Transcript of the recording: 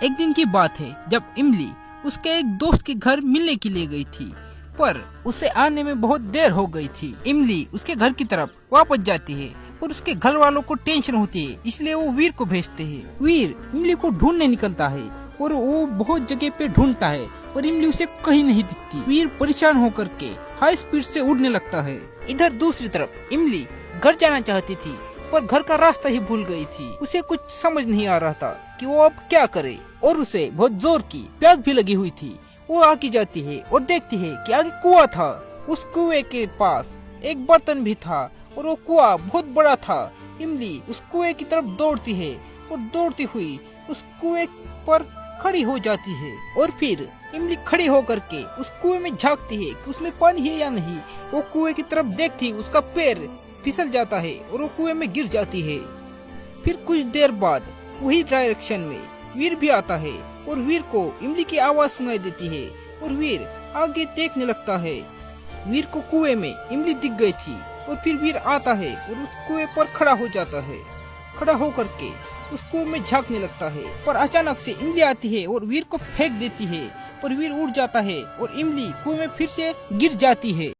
एक दिन की बात है जब इमली उसके एक दोस्त के घर मिलने के लिए गई थी, पर उसे आने में बहुत देर हो गई थी। इमली उसके घर की तरफ वापस जाती है पर उसके घर वालों को टेंशन होती है, इसलिए वो वीर को भेजते हैं। वीर इमली को ढूंढने निकलता है और वो बहुत जगह पे ढूंढता है और इमली उसे कहीं नहीं दिखती। वीर परेशान होकर के हाई स्पीड से उड़ने लगता है। इधर दूसरी तरफ इमली घर जाना चाहती थी पर घर का रास्ता ही भूल गई थी। उसे कुछ समझ नहीं आ रहा था कि वो अब क्या करे और उसे बहुत जोर की प्यास भी लगी हुई थी। वो आगे जाती है और देखती है कि आगे कुआं था। उस कुएं के पास एक बर्तन भी था और वो कुआं बहुत बड़ा था। इमली उस कुएं की तरफ दौड़ती है और दौड़ती हुई उस कुएं पर खड़ी हो जाती है और फिर इमली खड़ी होकर के उस कुएं में झांकती है कि उसमें पानी है या नहीं। वो कुएं की तरफ देखती, उसका पैर फिसल जाता है और वो कुएं में गिर जाती है। फिर कुछ देर बाद वही डायरेक्शन में वीर भी आता है और वीर को इमली की आवाज सुनाई देती है और वीर आगे देखने लगता है। वीर को कुएं में इमली दिख गई थी और फिर वीर आता है और उस कुएं पर खड़ा हो जाता है। खड़ा होकर के उस कुएं में झांकने लगता है, पर अचानक से इमली आती है और वीर को फेंक देती है, पर वीर उड़ जाता है और इमली कुएं में फिर से गिर जाती है।